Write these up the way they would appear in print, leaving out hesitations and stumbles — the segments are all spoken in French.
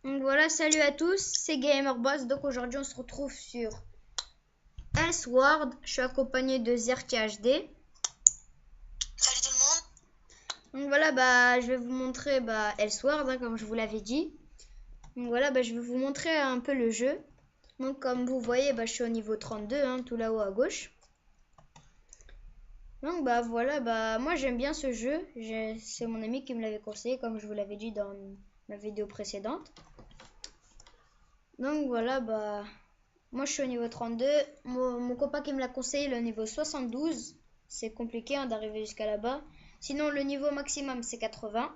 Donc voilà, salut à tous, c'est GamerBoss. Donc aujourd'hui on se retrouve sur Elsword. Je suis accompagné de ZertiHD. Salut tout le monde. Donc voilà, je vais vous montrer Elsword, comme je vous l'avais dit. Donc voilà, je vais vous montrer un peu le jeu. Donc comme vous voyez, je suis au niveau 32, tout là-haut à gauche. Donc voilà, moi j'aime bien ce jeu. C'est mon ami qui me l'avait conseillé, comme je vous l'avais dit dans ma vidéo précédente. Donc voilà, moi je suis au niveau 32. Mon copain qui me l'a conseillé, le niveau 72. C'est compliqué d'arriver jusqu'à là-bas. Sinon, le niveau maximum, c'est 80.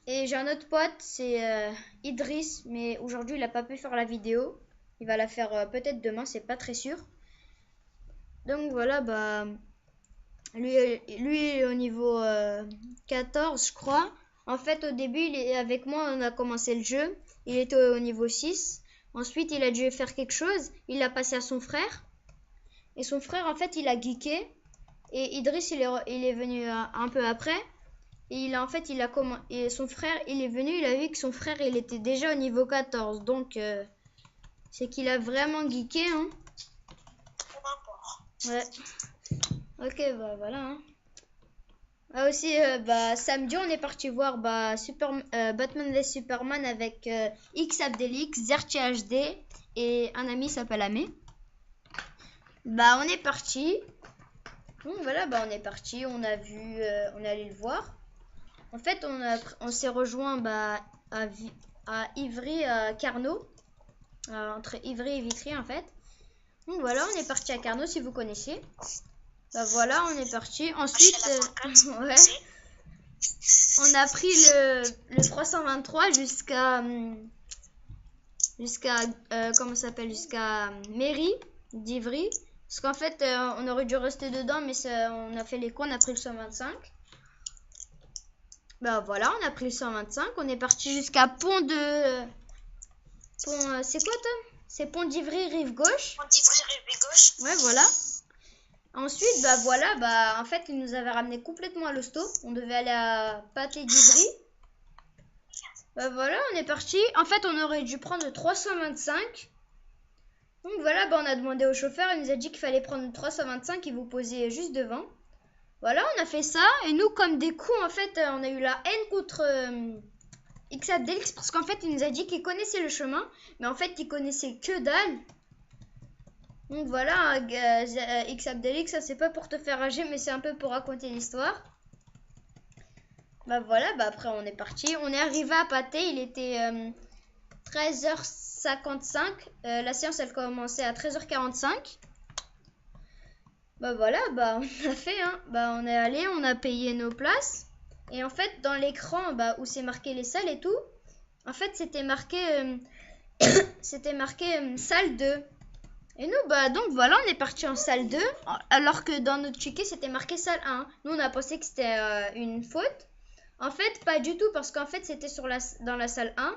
Et j'ai un autre pote, c'est Idriss. Mais aujourd'hui, il n'a pas pu faire la vidéo. Il va la faire peut-être demain, c'est pas très sûr. Donc voilà, lui est au niveau 14, je crois. En fait, au début, avec moi, on a commencé le jeu. Il était au niveau 6. Ensuite, il a dû faire quelque chose. Il l'a passé à son frère. Et son frère, en fait, il a geeké. Et Idriss, il est venu un peu après. Et et son frère, il est venu. Il a vu que son frère, il était déjà au niveau 14. Donc, c'est qu'il a vraiment geeké. Ouais. Ok, voilà. Ah aussi, samedi, on est parti voir Batman vs Superman avec X Abdelix, Zerti HD et un ami s'appelle Amé. On est parti. Donc voilà, on est parti, on a vu, on est allé le voir. En fait, on s'est rejoint à Ivry, à Carnot, entre Ivry et Vitry en fait. Donc voilà, on est parti à Carnot si vous connaissez. Voilà, on est parti. Ensuite, ouais. On a pris le 323 jusqu'à comment ça s'appelle, jusqu'à Mairie d'Ivry, parce qu'en fait on aurait dû rester dedans, mais on a fait les cons, on a pris le 125. Voilà, on a pris le 125, on est parti jusqu'à c'est quoi toi? C'est Pont d'Ivry rive gauche. Pont d'Ivry rive gauche. Ouais, voilà. Ensuite, voilà, en fait, ils nous avaient ramené complètement à l'hosto. On devait aller à Pâté d'Ivry. Voilà, on est parti. En fait, on aurait dû prendre le 325. Donc voilà, on a demandé au chauffeur. Il nous a dit qu'il fallait prendre le 325 et vous poser juste devant. Voilà, on a fait ça. Et nous, comme des coups, en fait, on a eu la haine contre X-Abdelix. Parce qu'en fait, il nous a dit qu'il connaissait le chemin. Mais en fait, il connaissait que dalle. Donc voilà, X-Abdelix, ça c'est pas pour te faire rager, mais c'est un peu pour raconter l'histoire. Voilà, après on est parti. On est arrivé à Pâté, il était 13h55. La séance elle commençait à 13h45. Voilà, on a fait, on est allé, on a payé nos places. Et en fait, dans l'écran où c'est marqué les salles et tout, en fait c'était marqué salle 2. Et nous, donc voilà, on est parti en salle 2, alors que dans notre ticket, c'était marqué salle 1. Nous, on a pensé que c'était une faute. En fait, pas du tout, parce qu'en fait, c'était dans la salle 1.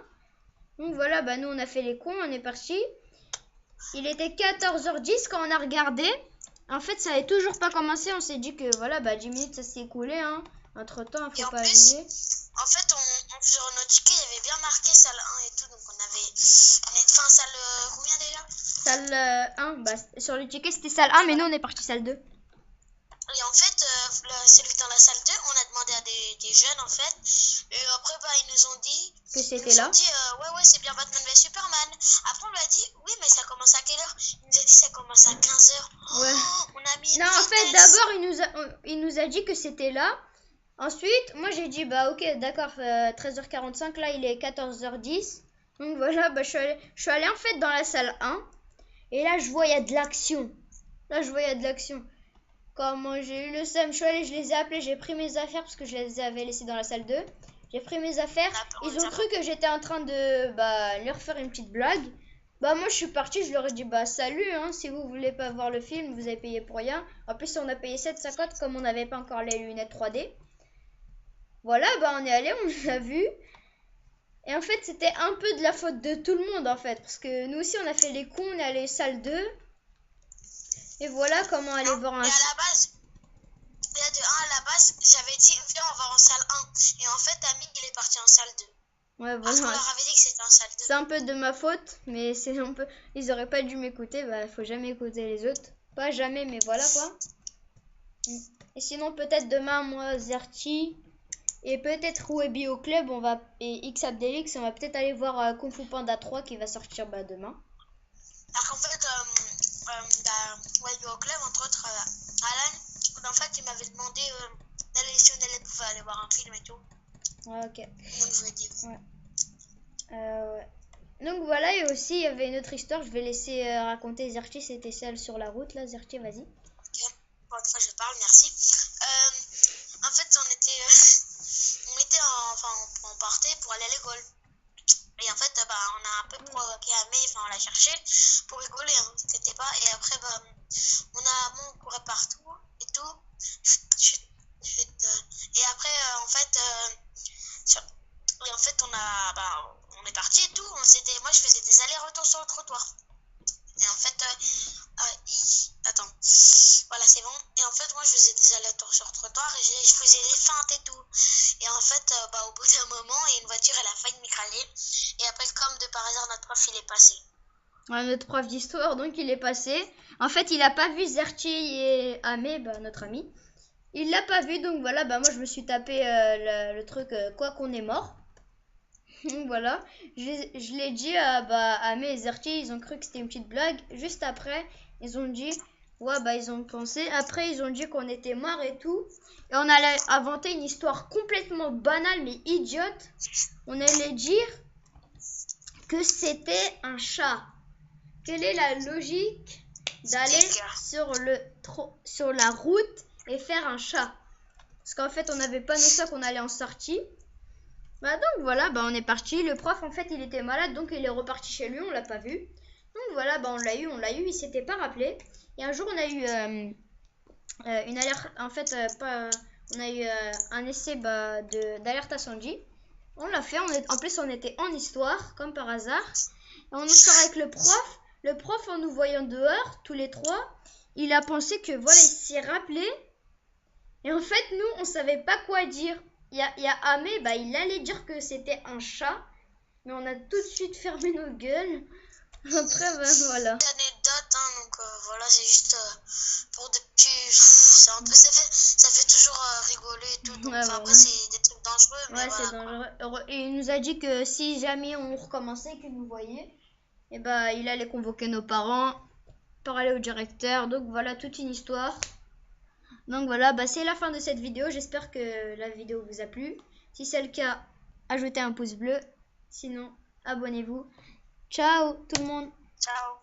Donc voilà, nous, on a fait les cons, on est parti. Il était 14h10 quand on a regardé. En fait, ça n'avait toujours pas commencé. On s'est dit que voilà, 10 minutes, ça s'est écoulé. Entre temps, il faut pas abuser. En fait, sur notre ticket, il y avait bien marqué salle 1 et tout. Donc on est fin salle combien déjà? Salle 1, sur le ticket, c'était salle 1, mais nous, on est parti salle 2. Et en fait, celui dans la salle 2, on a demandé à des jeunes en fait. Et après, ils nous ont dit que c'était là. Ils nous ont dit, ouais, c'est bien Batman vs Superman. Après, on lui a dit, oui, mais ça commence à quelle heure? Il nous a dit, ça commence à 15h. Ouais. On a mis. Non, en fait, d'abord, il nous a dit que c'était là. Ensuite, moi, j'ai dit, ok, d'accord, 13h45, là, il est 14h10. Donc voilà, je suis allée en fait dans la salle 1. Et là, je vois, il y a de l'action. Comment j'ai eu le seum, je suis allée, je les ai appelés, j'ai pris mes affaires parce que je les avais laissées dans la salle 2. J'ai pris mes affaires, ils ont cru que j'étais en train de leur faire une petite blague. Moi je suis partie, je leur ai dit salut, si vous voulez pas voir le film, vous avez payé pour rien. En plus on a payé 7,50 comme on n'avait pas encore les lunettes 3D. Voilà, on est allé, on a vu. Et en fait c'était un peu de la faute de tout le monde en fait. Parce que nous aussi on a fait les cons, on est allé salle 2. Et voilà comment aller voir un... Et à la base, j'avais dit, viens, on va en salle 1. Et en fait, Amig, il est parti en salle 2. Ouais, Parce qu'on voilà. leur avait dit que c'était un salle 2. C'est un peu de ma faute, mais c'est un peu... Ils auraient pas dû m'écouter, bah faut jamais écouter les autres. Pas jamais, mais voilà quoi. Et sinon peut-être demain, moi, Zerti et peut-être Webi au club, et X Abdelix, on va peut-être aller voir Kung Fu Panda 3 qui va sortir demain. Alors qu'en fait, au club, entre autres, Alan, en fait, il m'avait demandé d'aller si on allait pouvoir aller voir un film et tout. Ouais, ok. Donc je lui ai dit. Ouais. Ouais. Donc voilà, et aussi il y avait une autre histoire, je vais laisser raconter Zerti, c'était celle sur la route là, Zerti, vas-y. Ok, pour une fois je parle, merci. En fait, on partait pour aller à l'école. Et en fait, on a un peu provoqué Amé, on l'a cherché pour rigoler, hein, c'était pas. Et après, on courait partout et tout. Et après, on est parti et tout. Moi, je faisais des allers-retours sur le trottoir. Et en fait, attends, voilà, c'est bon. Et en fait, moi, je faisais des allers-retours sur le trottoir et je faisais des feintes et tout. Et en fait, au bout d'un moment, une voiture, elle a failli de m'écraser. Et après, comme de par hasard, notre prof, il est passé. Ouais, notre prof d'histoire, donc il est passé. En fait, il a pas vu Zerti et Amé, notre ami. Il l'a pas vu, donc voilà, moi je me suis tapé le truc quoi qu'on est mort. Donc voilà, je l'ai dit à Amé et Zerti, ils ont cru que c'était une petite blague. Juste après, ils ont dit, ouais, ils ont pensé. Après, ils ont dit qu'on était morts et tout. Et on allait inventer une histoire complètement banale mais idiote. On allait dire que c'était un chat. Quelle est la logique d'aller sur la route et faire un chat? Parce qu'en fait, on n'avait pas nos sacs, on allait en sortie. Donc voilà, on est parti. Le prof, en fait, il était malade, donc il est reparti chez lui, on l'a pas vu. Donc voilà, on l'a eu, il s'était pas rappelé. Et un jour, on a eu une alerte, en fait, on a eu un essai d'alerte incendie. On l'a fait, en plus, on était en histoire, comme par hasard. Et on sort avec le prof. Le prof, en nous voyant dehors, tous les trois, il a pensé que voilà, il s'est rappelé. Et en fait, nous, on savait pas quoi dire. Il y a Amé, il allait dire que c'était un chat, mais on a tout de suite fermé nos gueules. Après, voilà. Anecdote, hein, donc voilà, c'est juste pour des petits. Ça fait toujours rigoler et tout. Donc après, c'est des trucs dangereux. Mais ouais, c'est dangereux. Et il nous a dit que si jamais on recommençait, qu'il nous voyait, et il allait convoquer nos parents, parler au directeur. Donc voilà, toute une histoire. Donc voilà, c'est la fin de cette vidéo. J'espère que la vidéo vous a plu. Si c'est le cas, ajoutez un pouce bleu. Sinon, abonnez-vous. Ciao tout le monde. Ciao.